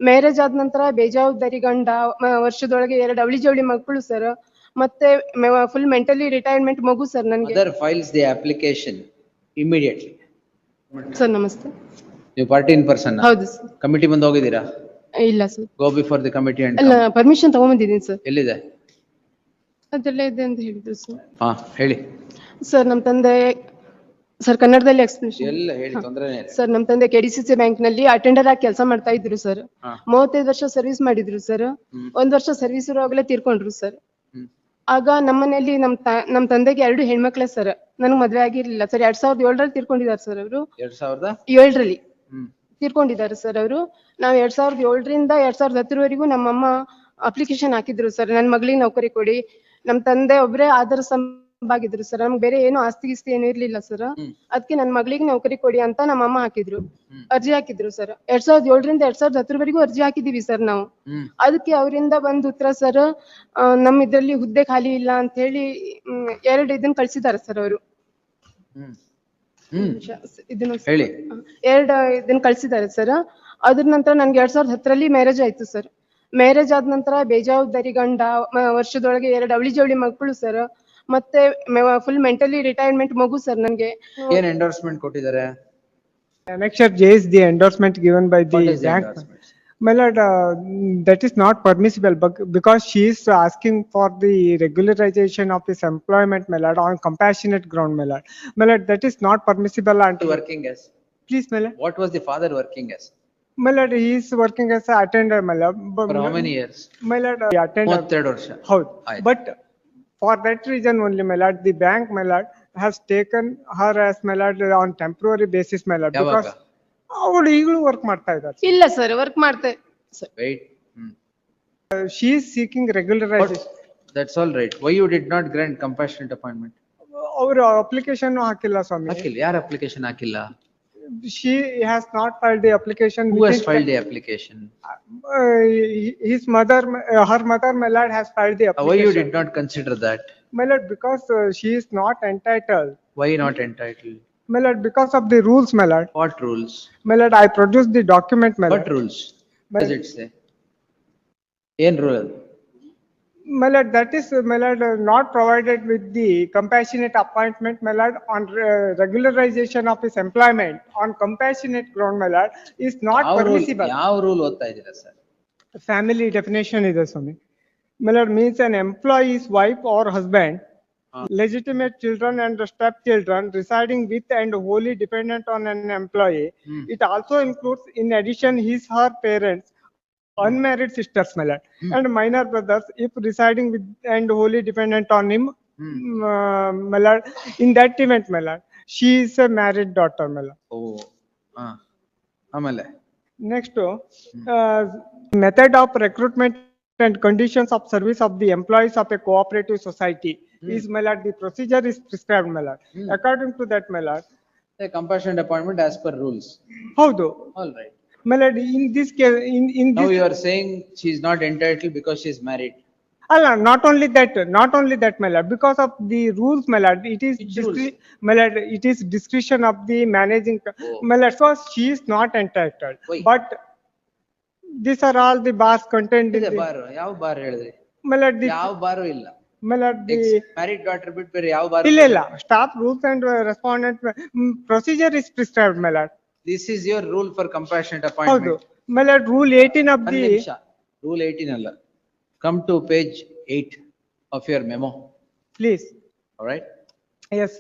Marriage ಆದ ನಂತರ ಬೇಜವಾಬ್ದಾರಿ ಗಂಡ, ವರ್ಷದೊಳಗೆ 2 ಅವಳಿ ಜವಳಿ ಮಕ್ಕಳು ಸರ್, ಮತ್ತೆ ಫುಲ್ ಮೆಂಟಲಿ ರಿಟೈರ್ಮೆಂಟ್ ಮಗು ಸರ್ ನನಗೆ. Mother files the application immediately. Sir ನಮಸ್ತೆ. ನೀವು ಪಾರ್ಟಿ ಇನ್ ಪರ್ಸನ್? ಹೌದು ಸರ್. ಕಮಿಟಿ ಬಂದು ಹೋಗಿದ್ದೀರಾ? ಇಲ್ಲ sir. Go before the committee and ಅಲ್ಲ, ಪರ್ಮಿಷನ್ ತಗೊಂಡ್ಬಂದಿದ್ದೀನಿ ಸರ್. ಎಲ್ಲಿದೆ? ಅದೆಲ್ಲ ಇದೆ ಅಂತ ಹೇಳಿದ್ರು ಸರ್. ಹಾ ಹೇಳಿ ಸರ್. ನಮ್ಮ ತಂದೆ ಸರ್, ಕನ್ನಡದಲ್ಲಿ ಎಕ್ಸ್ಪ್ಲೇಷನ್ ಎಲ್ಲ ಹೇಳಿ, ತೊಂದರೆನೇ ಇಲ್ಲ. ಸರ್, ನಮ್ಮ ತಂದೆ ಕೆಡಿಸಿಸಿ ಬ್ಯಾಂಕ್ ನಲ್ಲಿ ಅಟೆಂಡರ್ ಆಗಿ ಕೆಲಸ ಮಾಡ್ತಾ ಇದ್ರು ಸರ್. 35 ವರ್ಷ ಸರ್ವಿಸ್ ಮಾಡಿದ್ರು ಸರ್. 1 ವರ್ಷ ಸರ್ವಿಸ್ ಇರುವಾಗಲೇ ತೀರ್ಕೊಂಡ್ರು ಸರ್. ಆಗ ನಮ್ಮನೇಲಿ ನಮ್ ತಂದೆಗೆ 2 ಹೆಣ್ಮಕ್ಳೇ ಸರ್. ನನಗ್ ಮದ್ವೆ ಆಗಿರ್ಲಿಲ್ಲ ಸರ್. 2007ರಲ್ಲಿ ತೀರ್ಕೊಂಡಿದ್ದಾರೆ ಸರ್ ಅವರು. 2007ರಲ್ಲಿ ತೀರ್ಕೊಂಡಿದ್ದಾರೆ ಸರ್ ಅವರು. ನಾವು 2007ರಿಂದ 2010ರವರೆಗೂ ನಮ್ಮಮ್ಮ ಅಪ್ಲಿಕೇಶನ್ ಹಾಕಿದ್ರು ಸರ್, ನನ್ ಮಗಳಿಗೆ ನೌಕರಿ ಕೊಡಿ. ನಮ್ ತಂದೆ ಒಬ್ರೇ ಆಧಾರ ಸ್ತಂಭಾಗಿದ್ರು ಸರ್. ನಮ್ಗೆ ಬೇರೆ ಏನು ಆಸ್ತಿ ಗಿಸ್ತಿ ಏನು ಇರ್ಲಿಲ್ಲ ಸರ್. ಅದಕ್ಕೆ ನನ್ ಮಗಳಿಗೆ ನೌಕರಿ ಕೊಡಿ ಅಂತ ನಮ್ಮಮ್ಮ ಹಾಕಿದ್ರು, ಅರ್ಜಿ ಹಾಕಿದ್ರು ಸರ್. 2007ರಿಂದ 2010ರವರೆಗೂ ಅರ್ಜಿ ಹಾಕಿದೀವಿ ಸರ್ ನಾವು. ಅದಕ್ಕೆ ಅವರಿಂದ ಬಂದ್ ಉತ್ತರ ಸರ್, ನಮ್ ಇದ್ರಲ್ಲಿ ಹುದ್ದೆ ಖಾಲಿ ಇಲ್ಲ ಅಂತ ಹೇಳಿ 2 ಇದನ್ನ ಕಳ್ಸಿದಾರೆ ಸರ್ ಅವರು. ಇದನ್ನ 2 ಇದನ್ನ ಕಳ್ಸಿದ್ದಾರೆ ಸರ್. ಅದ್ರ ನಂತರ ನನ್ಗೆ 2010ರಲ್ಲಿ ಮ್ಯಾರೇಜ್ ಆಯ್ತು ಸರ್. ಮ್ಯಾರೇಜ್ ಆದ ನಂತರ ಬೇಜವಾಬ್ದಾರಿ ಗಂಡ, ವರ್ಷದೊಳಗೆ 2 ಅವಳಿ ಜವಳಿ ಮಕ್ಕಳು ಸರ್, ಮತ್ತೆ ಫುಲ್ ಮೆಂಟಲಿ ರಿಟೈರ್ಮೆಂಟ್ ಮಗು ಸರ್ ನನಗೆ. ಏನ್ ಎಂಡೋರ್ಸ್ಮೆಂಟ್ ಕೊಟ್ಟಿದ್ದಾರೆ? Annexure J is the endorsement given by the bank. My lord, that is not permissible because she is asking for the regularization of his employment, my lord, on compassionate ground, my lord. My lord, that is not permissible. And Working as? Please, my lord. What was the father working as? My lord, he is working as an attender, my lord. For how many years? My lord, attender. 33 ವರ್ಷ. How? But for that reason only, my lord, the bank, my lord, has taken her as, my lord, on temporary basis, my lord, because ಅವಳು ಈಗಲೂ work ಮಾಡ್ತಾ ಇದ್ದಾರೆ. ಇಲ್ಲ sir, work ಮಾಡ್ತಾ sir. Wait. She is seeking regularization. That's all right. Why you did not grant compassionate appointment? ಅವರು application ಹಾಕಿಲ್ಲ ಸ್ವಾಮಿ. ಹಾಕಿಲ್ಲ. ಯಾರು ಅಪ್ಲಿಕೇಶನ್ ಹಾಕಿಲ್ಲ? She has not filed the application. Who has filed the application? His mother, her mother, my lord, has filed the application. Why you did not consider that? My lord, because she is not entitled. Why not entitled? My lord, because of the rules, my lord. What rules? My lord, I produced the document, my lord. What rules? What does it say? ಏನ್ rule? My lord, that is, my lord, not provided with the compassionate appointment, my lord, on regularization of his employment on compassionate ground, my lord, is not permissible. ಯಾವ rule ಓದ್ತಾ ಇದ್ದೀರಾ sir? Family definition ಇದೆ ಸ್ವಾಮಿ. My lord, means an employee's wife or husband, legitimate children and stepchildren residing with and wholly dependent on an employee. It also includes, in addition, her parents, unmarried sisters, my lord, and minor brothers if residing with and wholly dependent on him, my lord. In that event, my lord, she is a married daughter, my lord. Oh, ಆಮೇಲೆ Next, method of recruitment and conditions of service of the employees of a cooperative society is, my lord, the procedure is prescribed, my lord. According to that, my lord, a compassionate appointment as per rules. ಹೌದು. All right. My lord, in this case, in Now this, you are saying she is not entitled because she is married. Allah, not only that, my lord, because of the rules, my lord, it is my lord, it is discretion of the managing, my lord, so she is not entitled. Why? But these are all the bars contained in the, bar ಯಾವ bar ಹೇಳಿದ್ರಿ? my lord, the, ಯಾವ ಬಾರು ಇಲ್ಲ. my lord, the married daughter ಬಿಟ್ಟು ಬೇರೆ ಯಾವ bar ಇಲ್ಲ staff rules and respondent procedure is prescribed, my lord. This is your rule for compassionate appointment. ಹೌದು. My lord, rule 18 of the Rule 18 ಅಲ್ಲ. Come to page 8 of your memo. Please. All right. Yes.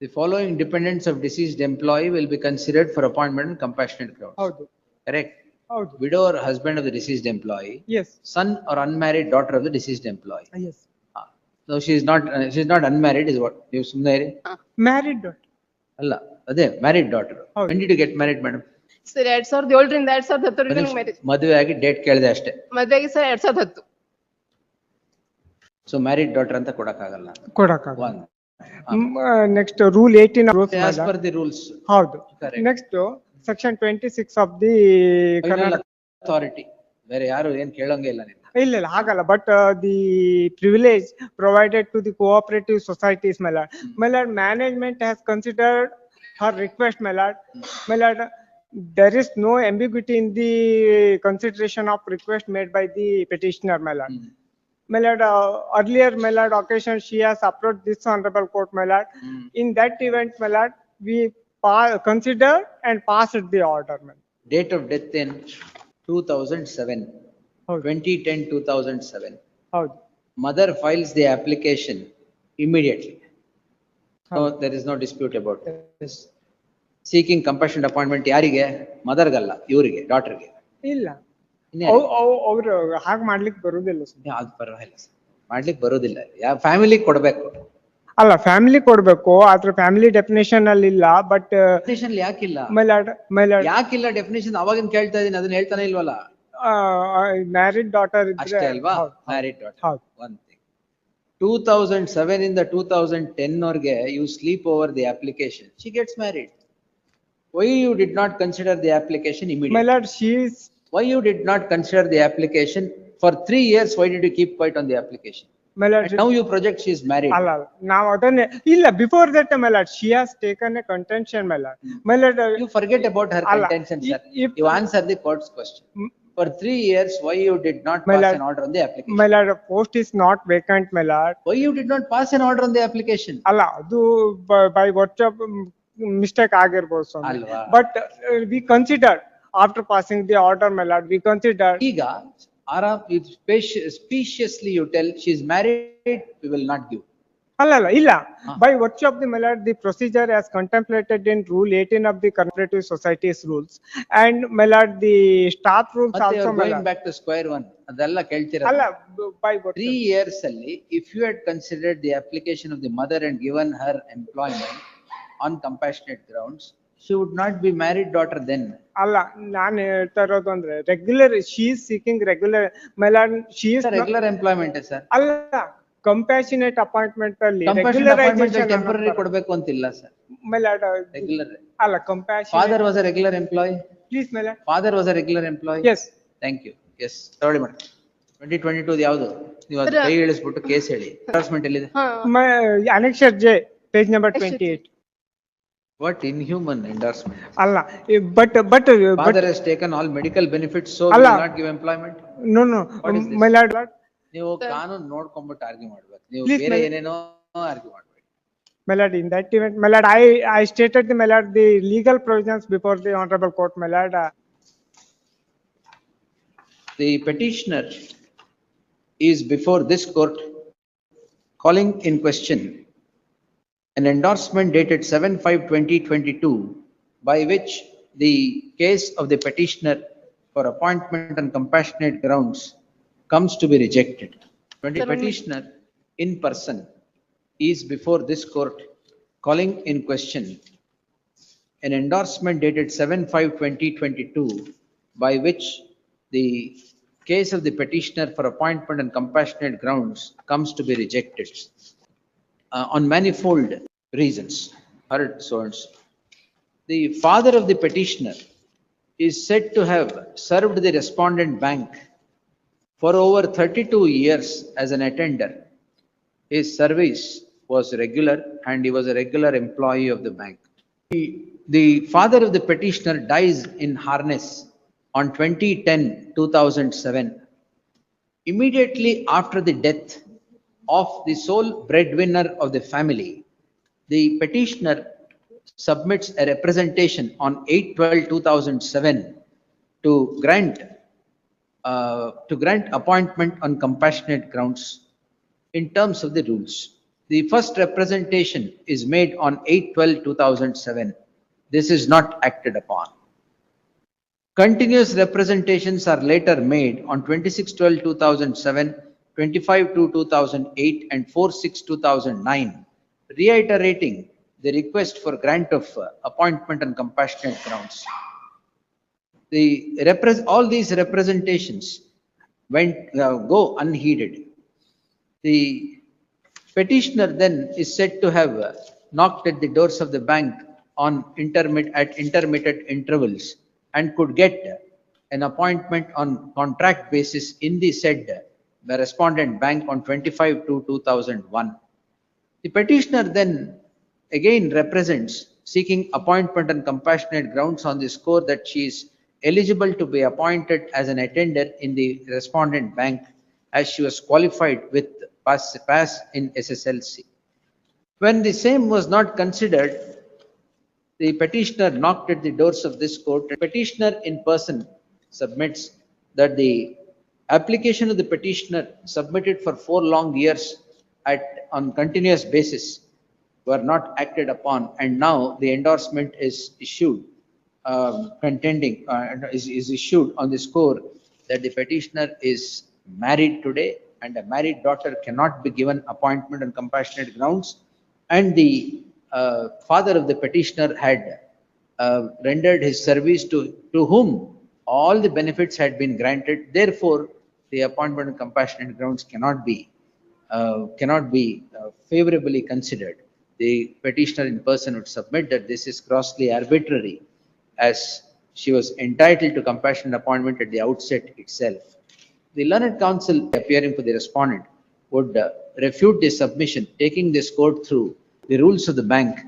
The following dependents of deceased employee will be considered for appointment on compassionate grounds. ಹೌದು. Correct. ಹೌದು. Widow or husband of the deceased employee. Yes. Son or unmarried daughter of the deceased employee. Yes. No, she is not unmarried is what? You ಸುಮ್ಮನೆ ಇರಿ. Married daughter. ಅಲ್ಲ, ಅದೇ married daughter. ಹೌದು. When did you get married, madam? Sir 2007ರಿಂದ 2010 marriage. ಮದುವೆ ಆಗಿ date ಕೇಳಿದೆ ಅಷ್ಟೇ. ಮದುವೆ ಆಗಿ ಸರ್ 2010. So married daughter ಅಂತ ಕೊಡಕ್ಕಾಗಲ್ಲ. ಕೊಡಕ್ಕಾಗಲ್ಲ. Next, rule 18 of as per the rules. ಹೌದು. Correct. Next, section 26 of the Final authority. ಬೇರೆ ಯಾರು ಏನ್ ಕೇಳಂಗೆ ಇಲ್ಲ ನಿನ್ನ. ಇಲ್ಲ ಹಾಗಲ್ಲ, but the privilege provided to the cooperative societies, my lord. My lord, management has considered her request, my lord. My lord, there is no ambiguity in the consideration of request made by the petitioner, my lord. My lord, earlier, my lord, occasion she has approached this honorable court, my lord. In that event, my lord, we considered and passed the order, my lord. Date of death in 2007, ಹೌದು 2010, 2007. ಹೌದು Mother files the application immediately. So there is no dispute about this. Seeking compassionate appointment ಯಾರಿಗೆ? ಮದರ್ಗಲ್ಲ, ಇವರಿಗೆ, ಡಾಟರ್ಗೆ. ಇಲ್ಲ ಇನ್ಯಾರಿಗೆ? ಅವ್ರು ಹಾಗೆ ಮಾಡ್ಲಿಕ್ಕೆ ಬರುದಿಲ್ಲ sir. ಅದು ಪರವಾಗಿಲ್ಲ ಸರ್, ಮಾಡ್ಲಿಕ್ಕೆ ಬರೋದಿಲ್ಲ. ಯಾವ ಫ್ಯಾಮಿಲಿ ಕೊಡ್ಬೇಕು. ಅಲ್ಲ ಫ್ಯಾಮಿಲಿ ಕೊಡ್ಬೇಕು, ಆದ್ರೆ ಫ್ಯಾಮಿಲಿ ಡೆಫಿನೇಷನ್ ಅಲ್ಲಿ ಇಲ್ಲ. ಬಟ್ ಡೆಫಿನೇಷನ್ ಯಾಕಿಲ್ಲ? ಮೈ ಲಾರ್ಡ್ ಯಾಕಿಲ್ಲ ಡೆಫಿನೇಷನ್? ಅವಾಗಿನ ಕೇಳ್ತಾ ಇದೀನಿ, ಅದನ್ನ ಹೇಳ್ತಾನೆ ಇಲ್ವಲ್ಲ. ಮ್ಯಾರಿಡ್ ಡಾಟರ್ ಅಷ್ಟೇ ಅಲ್ವಾ? Married daughter. ಹೌದು ಒನ್ ಥಿಂಗ್, 2007 ಇಂದ 2010 ವರೆಗೆ you sleep over the application, she gets married. Why you did not consider the application my immediately? Lord she is Why you did not consider the application for 3 years? Why did you keep quiet on the application? My lord And now you project she is married. ಅಲ್ಲ ನಾವು ಅದನ್ನೇ ಇಲ್ಲ. Before that my lord she has taken A contention my lord. My lord You forget about her ಅಲ್ಲ, contention, sir. if- You answer the court's question. For 3 years, why you did not My pass lord- an order on the application? My lord post is not vacant my lord. Why you did not pass an order on the application? ಅಲ್ಲ ಅದು by WhatsApp mistake ಆಗಿರ್ಬೋದು ಸ್ವಾಮಿ. ಅಲ್ವಾ? But we consider after passing the order my lord, we consider. ಈಗ if speciously you tell she is married, we will not give. ಅಲ್ಲ ಇಲ್ಲ, by virtue of the my lord the procedure as contemplated in rule 18 of the cooperative societies rules and my lord the staff rules ಮತ್ತೆ also my going lord. back to square one, ಅದೆಲ್ಲ ಕೇಳ್ತೀರಾ? ಅಲ್ಲ by 3 years ಅಲ್ಲಿ, if you had considered the application of the mother and given her employment on compassionate grounds, she would not be married daughter then. ಅಲ್ಲ ನಾನು ಹೇಳ್ತಾ ಇರೋದು ಅಂದ್ರೆ regular she is seeking regular my lord she is Regular employment sir. ಅಲ್ಲ compassionate appointment ಅಲ್ಲಿ Compassionate appointment regularisation temporary ಕೊಡ್ಬೇಕು ಅಂತಿಲ್ಲ sir. My lord. Regular. ಅಲ್ಲ compassion Father was a regular employee. Please my lord. Father was a regular employee. Yes Thank you. Yes, ತಗೊಳ್ಳಿ madam. 2022 ಯಾವುದು? ನೀವು ಅದು ಕೈ ಇಳಿಸ್ಬಿಟ್ಟು ಕೇಸ್ ಹೇಳಿ. Endorsement ಎಲ್ಲಿದೆ? annexure J page number 28. What inhuman endorsement. ಅಲ್ಲ but Father has taken all medical benefits, so will ಅಲ್ಲ. not give employment. No What is this? My lord. ನೀವು ಕಾನೂನು ನೋಡ್ಕೊಂಡ್ಬಿಟ್ಟು ಆರ್ಗ್ಯೂ ಮಾಡ್ಬೇಕು. ನೀವು Please, ಬೇರೆ my- ಏನೇನೋ ಆರ್ಗ್ಯೂ ಮಾಡ್ಬೇಕು. My lord, in that event, my lord, I stated the, my lord, the legal provisions before the honorable court, my lord. The petitioner is before this court calling in question an endorsement dated 7/5/2022 by which the case of the petitioner for appointment on compassionate grounds comes to be rejected. The petitioner in person is before this court calling in question an endorsement dated 7/5/2022 by which the case of the petitioner for appointment on compassionate grounds comes to be rejected on manifold reasons. Heard so and so. The father of the petitioner is said to have served the respondent bank for over 32 years as an attender. His service was regular and he was a regular employee of the bank. The father of the petitioner dies in harness on 2010-2007. Immediately after the death of the sole breadwinner of the family, the petitioner submits a representation on 8/12/2007 to grant appointment on compassionate grounds in terms of the rules. The first representation is made on 8/12/2007. This is not acted upon. Continuous representations are later made on 26/12/2007, 25/2/2008 and 4/6/2009, reiterating the request for grant of appointment on compassionate grounds. All these representations go unheeded. The petitioner then is said to have knocked at the doors of the bank at intermittent intervals and could get an appointment on contract basis in the said respondent bank on 25/2/2001. The petitioner then again represents seeking appointment on compassionate grounds on the score that she is eligible to be appointed as an attendant in the respondent bank as she was qualified with pass in SSLC. When the same was not considered, the petitioner knocked at the doors of this court. The petitioner in person submits that the application of the petitioner submitted for 4 long years on continuous basis were not acted upon, and now the endorsement is issued is issued on the score that the petitioner is married today and a married daughter cannot be given appointment on compassionate grounds, and the father of the petitioner had rendered his service to whom all the benefits had been granted. Therefore, the appointment on compassionate grounds cannot be favorably considered. The petitioner in person would submit that this is grossly arbitrary, as she was entitled to compassionate appointment at the outset itself. The learned counsel appearing for the respondent would refute this submission, taking this court through the rules of the bank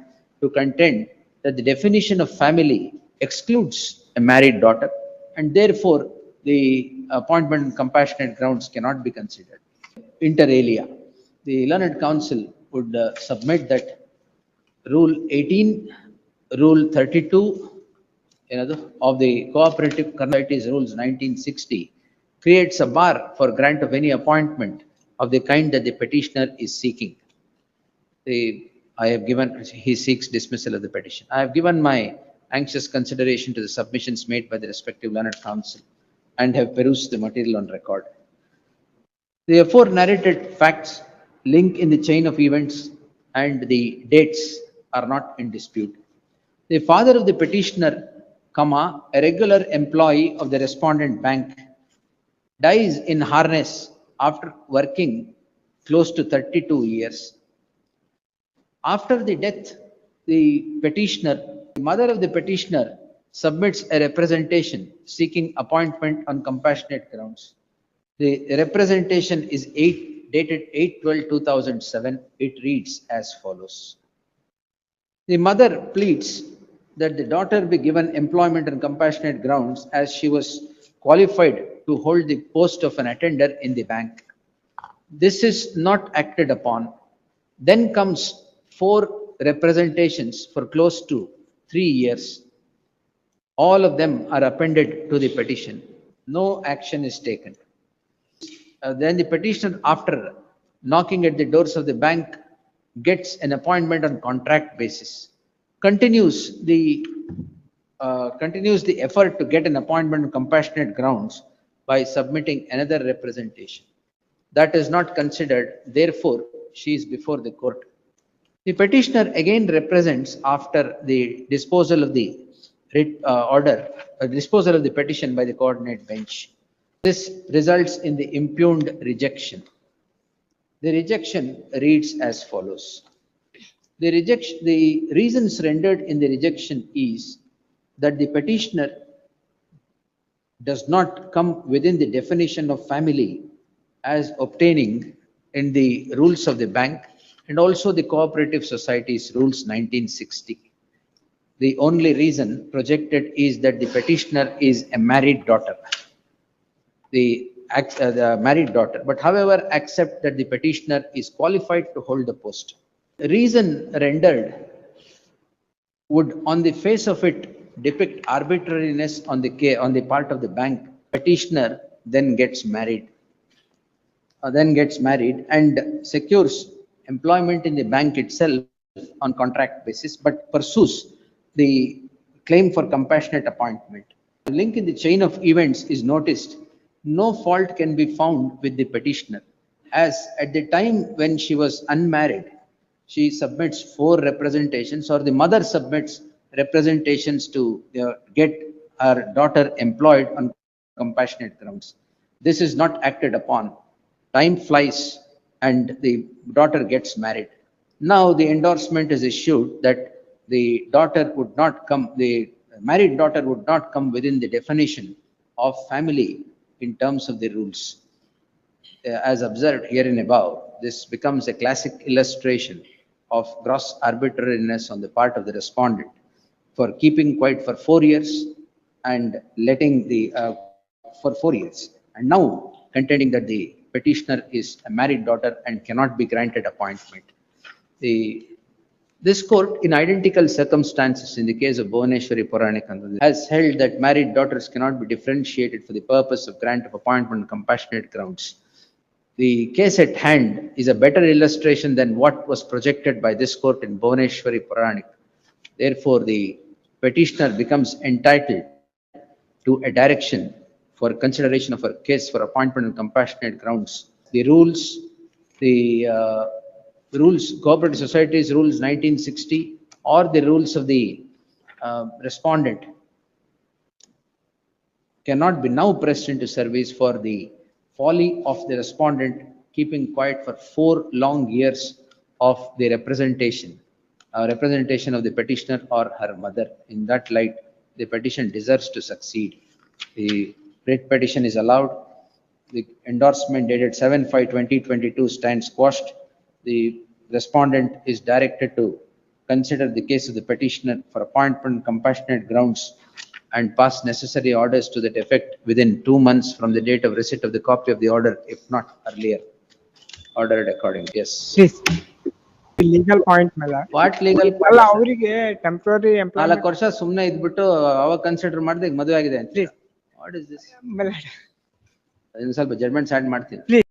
to contend that the definition of family excludes a married daughter, and therefore the appointment on compassionate grounds cannot be considered. Inter alia, the learned counsel would submit that Rule 18, Rule 32 of the Cooperative Societies Rules 1960 creates a bar for grant of any appointment of the kind that the petitioner is seeking. He seeks dismissal of the petition. I have given my anxious consideration to the submissions made by the respective learned counsel and have perused the material on record. The afore narrated facts, link in the chain of events, and the dates are not in dispute. The father of the petitioner, a regular employee of the respondent bank, dies in harness after working close to 32 years. After the death, the mother of the petitioner, submits a representation seeking appointment on compassionate grounds. The representation is dated 8/12/2007. It reads as follows. The mother pleads that the daughter be given employment on compassionate grounds as she was qualified to hold the post of an attendant in the bank. This is not acted upon. Then comes 4 representations for close to 3 years. All of them are appended to the petition. No action is taken. Then the petitioner, after knocking at the doors of the bank, gets an appointment on contract basis. Continues the effort to get an appointment on compassionate grounds by submitting another representation. That is not considered. Therefore, she is before the court. The petitioner again represents after the disposal of the disposal of the petition by the coordinate bench. This results in the impugned rejection. The rejection reads as follows. The reasons rendered in the rejection is that the petitioner does not come within the definition of family as obtaining in the rules of the bank and also the Cooperative Societies Rules 1960. The only reason projected is that the petitioner is a married daughter. The married daughter, but however accept that the petitioner is qualified to hold the post. The reason rendered would on the face of it depict arbitrariness on the part of the bank. Petitioner then gets married and secures employment in the bank itself on contract basis, but pursues the claim for compassionate appointment. The link in the chain of events is noticed. No fault can be found with the petitioner, as at the time when she was unmarried, she submits 4 representations, or the mother submits representations to get her daughter employed on compassionate grounds. This is not acted upon. Time flies and the daughter gets married. Now the endorsement is issued that the married daughter would not come within the definition of family in terms of the rules. As observed here and above, this becomes a classic illustration of gross arbitrariness on the part of the respondent for keeping quiet for 4 years and letting the, for 4 years, and now contending that the petitioner is a married daughter and cannot be granted appointment. This court, in identical circumstances in the case of Bhuvaneshwari Puranikanda, has held that married daughters cannot be differentiated for the purpose of grant of appointment on compassionate grounds. The case at hand is a better illustration than what was projected by this court in Bhuvaneshwari Puranik. Therefore, the petitioner becomes entitled to a direction for consideration of a case for appointment on compassionate grounds. The rules, Cooperative Societies Rules 1960 or the rules of the respondent cannot be now pressed into service for the folly of the respondent keeping quiet for 4 long years of the representation of the petitioner or her mother. In that light, the petition deserves to succeed. The writ petition is allowed. The endorsement dated 7/5/2022 stands quashed. The respondent is directed to consider the case of the petitioner for appointment on compassionate grounds and pass necessary orders to that effect within 2 months from the date of receipt of the copy of the order, if not earlier. Ordered accordingly. Yes. Please. Legal point, my lord. What legal point? ಅಲ್ಲ ಅವರಿಗೆ temporary 4 employment ವರ್ಷ ಸುಮ್ಮನೆ ಇದ್ಬಿಟ್ಟು ಅವಾಗ consider ಮಾಡಿದೆ ಈಗ ಮದುವೆ ಆಗಿದೆ ಅಂತ. What is this? my lord. ಸ್ವಲ್ಪ ಜಡ್ಮೆಂಟ್ಸ್ ಆಡ್ ಮಾಡ್ತೀನಿ. Please.